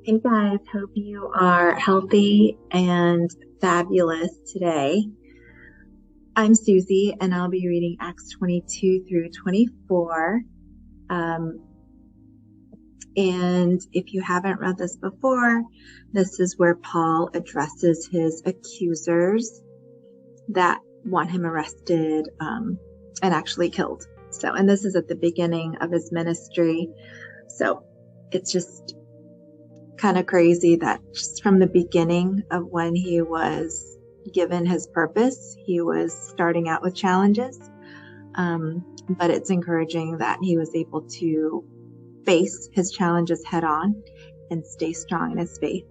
Hey guys, hope you are healthy and fabulous today. I'm Susie and I'll be reading Acts 22 through 24. Um, and if you haven't read this before, this is where Paul addresses his accusers that want him arrested and actually killed. And this is at the beginning of his ministry. So it's just kind of crazy that just from the beginning of when he was given his purpose, he was starting out with challenges. But it's encouraging that he was able to face his challenges head on and stay strong in his faith.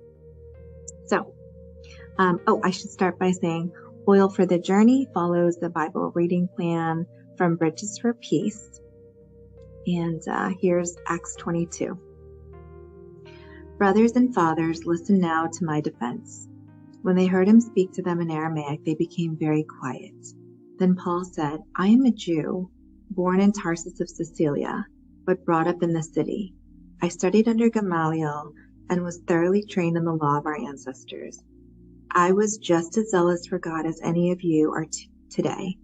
I should start by saying Oil for the Journey follows the Bible reading plan from Bridges for Peace. And here's Acts 22. Brothers and fathers, listen now to my defense. When they heard him speak to them in Aramaic, they became very quiet. Then Paul said, I am a Jew, born in Tarsus of Cilicia, but brought up in the city. I studied under Gamaliel and was thoroughly trained in the law of our ancestors. I was just as zealous for God as any of you are today.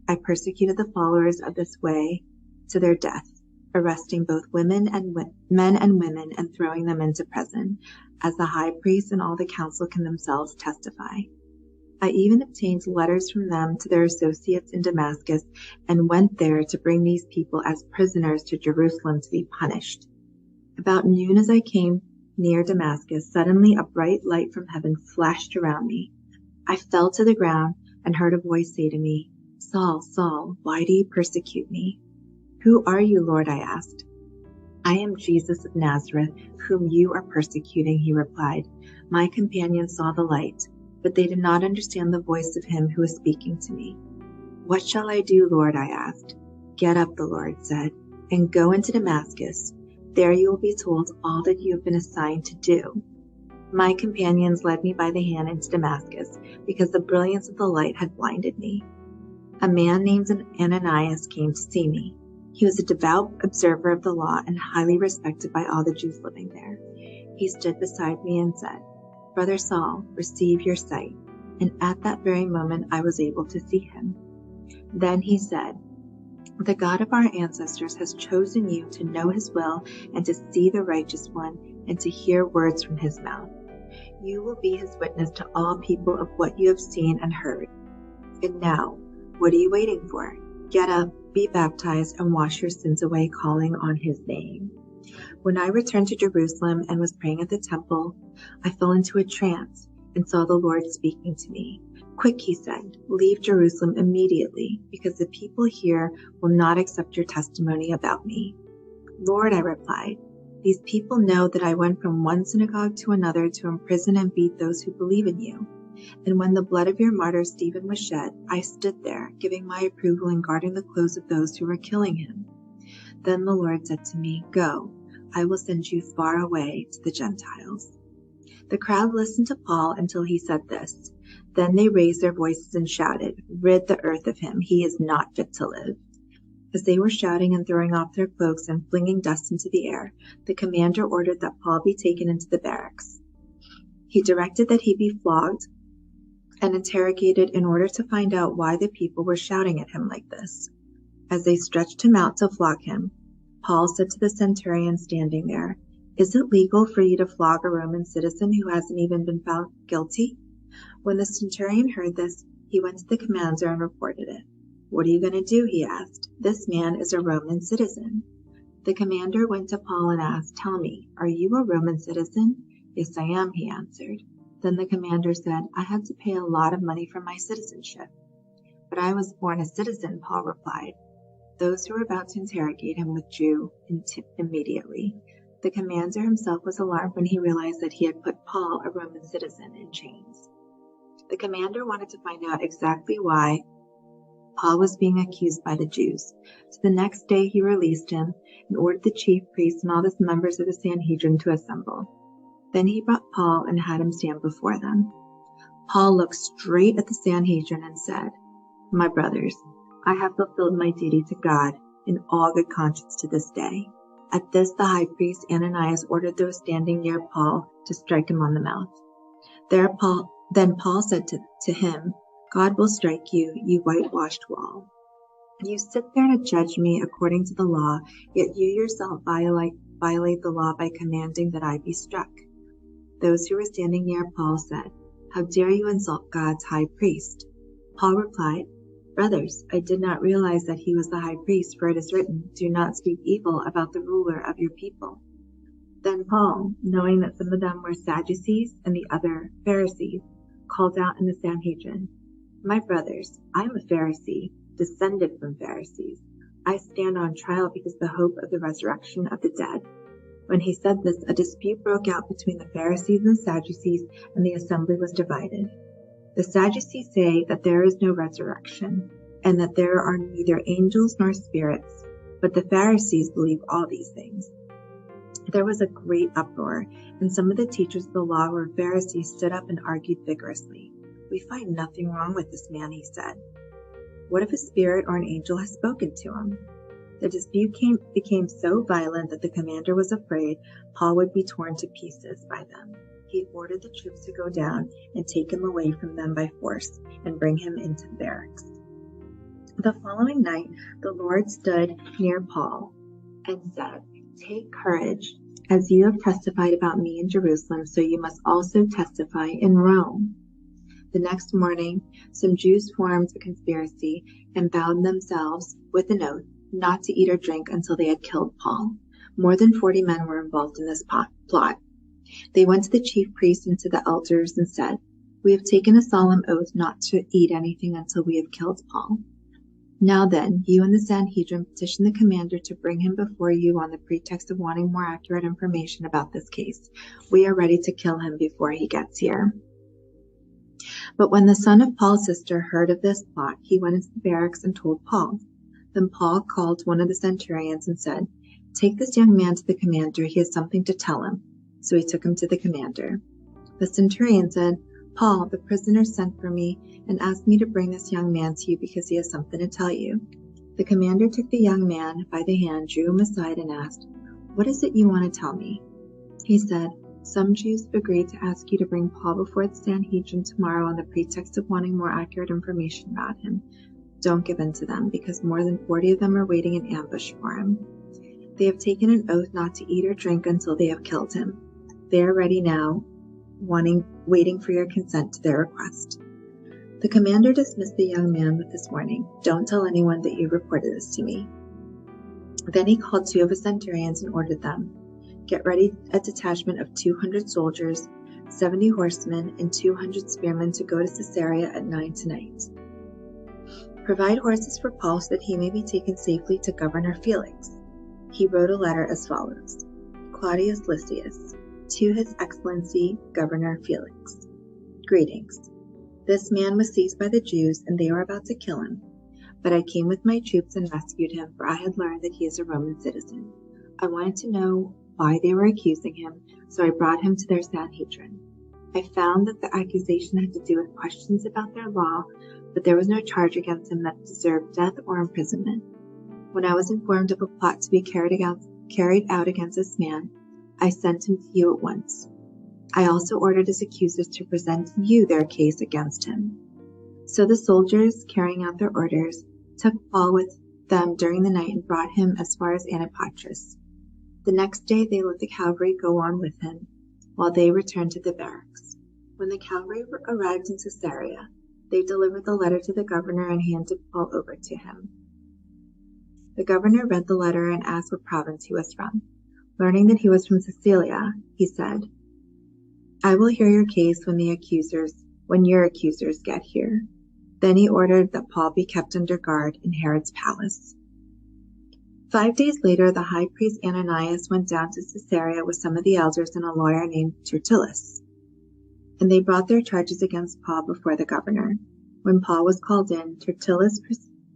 I persecuted the followers of this way to their death, arresting both men and women and throwing them into prison, as the high priest and all the council can themselves testify. I even obtained letters from them to their associates in Damascus and went there to bring these people as prisoners to Jerusalem to be punished. About noon, as I came near Damascus, suddenly a bright light from heaven flashed around me. I fell to the ground and heard a voice say to me, Saul, Saul, why do you persecute me? Who are you, Lord? I asked. I am Jesus of Nazareth, whom you are persecuting, he replied. My companions saw the light, but they did not understand the voice of him who was speaking to me. What shall I do, Lord? I asked. Get up, the Lord said, and go into Damascus. There you will be told all that you have been assigned to do. My companions led me by the hand into Damascus, because the brilliance of the light had blinded me. A man named Ananias came to see me. He was a devout observer of the law and highly respected by all the Jews living there. He stood beside me and said, Brother Saul, receive your sight. And at that very moment I was able to see him. Then he said, The God of our ancestors has chosen you to know his will and to see the righteous one and to hear words from his mouth. You will be his witness to all people of what you have seen and heard. And now, what are you waiting for? Get up, be baptized, and wash your sins away, calling on his name. When I returned to Jerusalem and was praying at the temple, I fell into a trance and saw the Lord speaking to me. Quick, he said, leave Jerusalem immediately, because the people here will not accept your testimony about me. Lord, I replied, these people know that I went from one synagogue to another to imprison and beat those who believe in you. And when the blood of your martyr Stephen was shed, I stood there, giving my approval and guarding the clothes of those who were killing him. Then the Lord said to me, Go, I will send you far away to the Gentiles. The crowd listened to Paul until he said this. Then they raised their voices and shouted, Rid the earth of him, he is not fit to live. As they were shouting and throwing off their cloaks and flinging dust into the air, the commander ordered that Paul be taken into the barracks. He directed that he be flogged and interrogated in order to find out why the people were shouting at him like this. As they stretched him out to flog him, Paul said to the centurion standing there, Is it legal for you to flog a Roman citizen who hasn't even been found guilty? When the centurion heard this, he went to the commander and reported it. What are you going to do? He asked. This man is a Roman citizen. The commander went to Paul and asked, Tell me, are you a Roman citizen? Yes, I am, he answered. Then the commander said, I had to pay a lot of money for my citizenship. But I was born a citizen, Paul replied. Those who were about to interrogate him withdrew immediately. The commander himself was alarmed when he realized that he had put Paul, a Roman citizen, in chains. The commander wanted to find out exactly why Paul was being accused by the Jews. So the next day he released him and ordered the chief priests and all the members of the Sanhedrin to assemble. Then he brought Paul and had him stand before them. Paul looked straight at the Sanhedrin and said, My brothers, I have fulfilled my duty to God in all good conscience to this day. At this, the high priest Ananias ordered those standing near Paul to strike him on the mouth. Then Paul said to him, God will strike you, you whitewashed wall. You sit there to judge me according to the law, yet you yourself violate the law by commanding that I be struck. Those who were standing near Paul said, How dare you insult God's high priest? Paul replied, Brothers, I did not realize that he was the high priest, for it is written, Do not speak evil about the ruler of your people. Then Paul, knowing that some of them were Sadducees and the other Pharisees, called out in the Sanhedrin, My brothers, I am a Pharisee, descended from Pharisees. I stand on trial because of the hope of the resurrection of the dead. When he said this, a dispute broke out between the Pharisees and Sadducees, and the assembly was divided. The Sadducees say that there is no resurrection, and that there are neither angels nor spirits, but the Pharisees believe all these things. There was a great uproar, and some of the teachers of the law who were Pharisees stood up and argued vigorously. We find nothing wrong with this man, he said. What if a spirit or an angel has spoken to him? The dispute became so violent that the commander was afraid Paul would be torn to pieces by them. He ordered the troops to go down and take him away from them by force and bring him into the barracks. The following night, the Lord stood near Paul and said, Take courage. As you have testified about me in Jerusalem, so you must also testify in Rome. The next morning, some Jews formed a conspiracy and bound themselves with an oath not to eat or drink until they had killed Paul. More than 40 men were involved in this plot. They went to the chief priests and to the elders and said, We have taken a solemn oath not to eat anything until we have killed Paul. Now then, you and the Sanhedrin petition the commander to bring him before you on the pretext of wanting more accurate information about this case. We are ready to kill him before he gets here. But when the son of Paul's sister heard of this plot, he went into the barracks and told Paul. Then Paul called one of the centurions and said, Take this young man to the commander. He has something to tell him. So he took him to the commander. The centurion said, Paul, the prisoner sent for me and asked me to bring this young man to you because he has something to tell you. The commander took the young man by the hand, drew him aside, and asked, What is it you want to tell me? He said, Some Jews have agreed to ask you to bring Paul before the Sanhedrin tomorrow on the pretext of wanting more accurate information about him. Don't give in to them, because more than 40 of them are waiting in ambush for him. They have taken an oath not to eat or drink until they have killed him. They are ready now, waiting for your consent to their request. The commander dismissed the young man with this warning, Don't tell anyone that you reported this to me. Then he called 2 of his centurions and ordered them, Get ready a detachment of 200 soldiers, 70 horsemen, and 200 spearmen to go to Caesarea at 9 tonight. Provide horses for Paul so that he may be taken safely to Governor Felix. He wrote a letter as follows. Claudius Lysias, to His Excellency Governor Felix. Greetings. This man was seized by the Jews, and they were about to kill him. But I came with my troops and rescued him, for I had learned that he is a Roman citizen. I wanted to know why they were accusing him, so I brought him to their Sanhedrin. I found that the accusation had to do with questions about their law, but there was no charge against him that deserved death or imprisonment. When I was informed of a plot to be carried out against this man, I sent him to you at once. I also ordered his accusers to present to you their case against him. So the soldiers, carrying out their orders, took Paul with them during the night and brought him as far as Antipatris. The next day they let the cavalry go on with him, while they returned to the barracks. When the cavalry arrived in Caesarea, they delivered the letter to the governor and handed Paul over to him. The governor read the letter and asked what province he was from. Learning that he was from Cilicia, he said, I will hear your case when your accusers get here. Then he ordered that Paul be kept under guard in Herod's palace. 5 days later, the high priest Ananias went down to Caesarea with some of the elders and a lawyer named Tertullus. And they brought their charges against Paul before the governor. When Paul was called in, Tertullus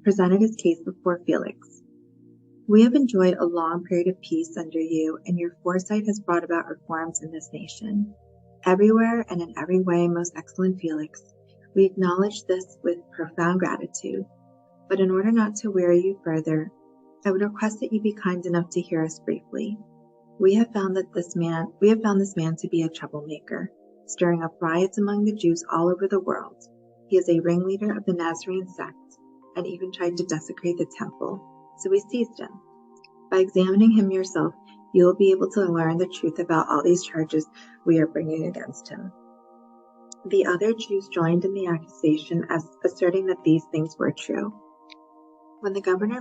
presented his case before Felix. We have enjoyed a long period of peace under you, and your foresight has brought about reforms in this nation. Everywhere and in every way, most excellent Felix, we acknowledge this with profound gratitude. But in order not to weary you further, I would request that you be kind enough to hear us briefly. We have found this man to be a troublemaker, stirring up riots among the Jews all over the world. He is a ringleader of the Nazarene sect, and even tried to desecrate the temple, so we seized him. By examining him yourself, you will be able to learn the truth about all these charges we are bringing against him. The other Jews joined in the accusation, asserting that these things were true. When the governor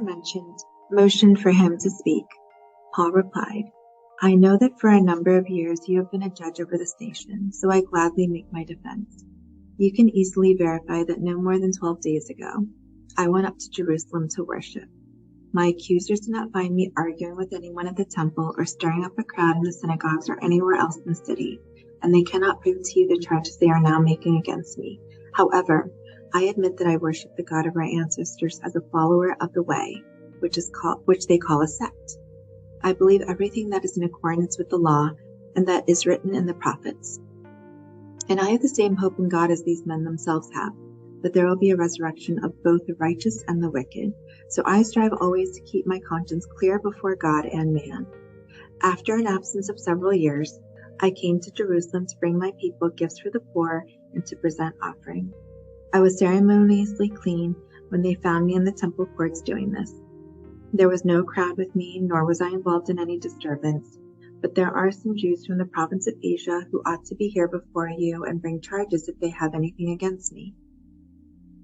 motioned for him to speak, Paul replied, I know that for a number of years you have been a judge over this nation, so I gladly make my defense. You can easily verify that no more than 12 days ago, I went up to Jerusalem to worship. My accusers did not find me arguing with anyone at the temple or stirring up a crowd in the synagogues or anywhere else in the city, and they cannot prove to you the charges they are now making against me. However, I admit that I worship the God of our ancestors as a follower of the way, which they call a sect. I believe everything that is in accordance with the law and that is written in the prophets. And I have the same hope in God as these men themselves have, that there will be a resurrection of both the righteous and the wicked. So I strive always to keep my conscience clear before God and man. After an absence of several years, I came to Jerusalem to bring my people gifts for the poor and to present offering. I was ceremoniously clean when they found me in the temple courts doing this. There was no crowd with me, nor was I involved in any disturbance. But there are some Jews from the province of Asia who ought to be here before you and bring charges if they have anything against me.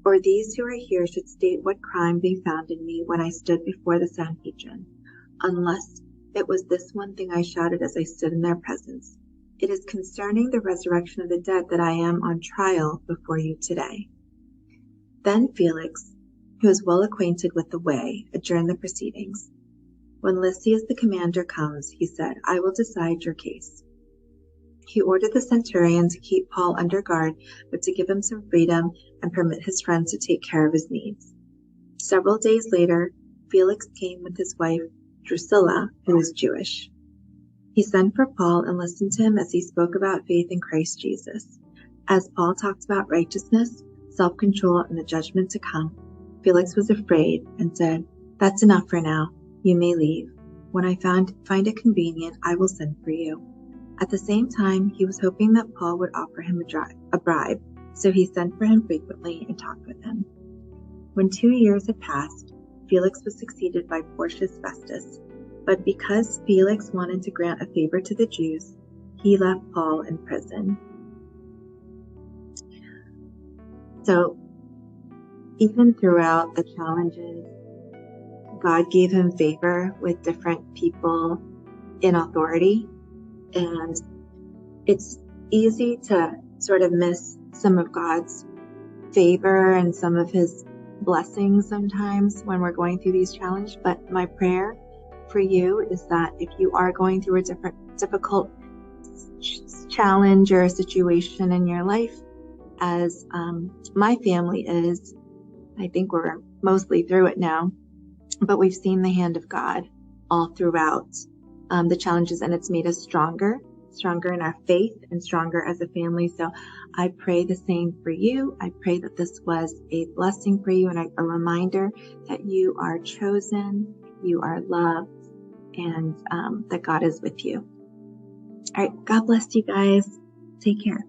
Or these who are here should state what crime they found in me when I stood before the Sanhedrin, unless it was this one thing I shouted as I stood in their presence. It is concerning the resurrection of the dead that I am on trial before you today. Then Felix, who is well acquainted with the way, adjourned the proceedings. When Lysias the commander comes, he said, I will decide your case. He ordered the centurion to keep Paul under guard, but to give him some freedom and permit his friends to take care of his needs. Several days later, Felix came with his wife, Drusilla, who is Jewish. He sent for Paul and listened to him as he spoke about faith in Christ Jesus. As Paul talked about righteousness, self-control, and the judgment to come, Felix was afraid and said, That's enough for now. You may leave. When I find it convenient, I will send for you. At the same time, he was hoping that Paul would offer him a bribe, so he sent for him frequently and talked with him. When 2 years had passed, Felix was succeeded by Porcius Festus. But because Felix wanted to grant a favor to the Jews, he left Paul in prison. So, even throughout the challenges, God gave him favor with different people in authority. And it's easy to sort of miss some of God's favor and some of his blessings sometimes when we're going through these challenges. But my prayer for you is that if you are going through a difficult challenge or a situation in your life, as my family is, I think we're mostly through it now, but we've seen the hand of God all throughout the challenges, and it's made us stronger in our faith and stronger as a family. So I pray the same for you. I pray that this was a blessing for you and a reminder that you are chosen, you are loved, and that God is with you. All right, God bless you guys. Take care.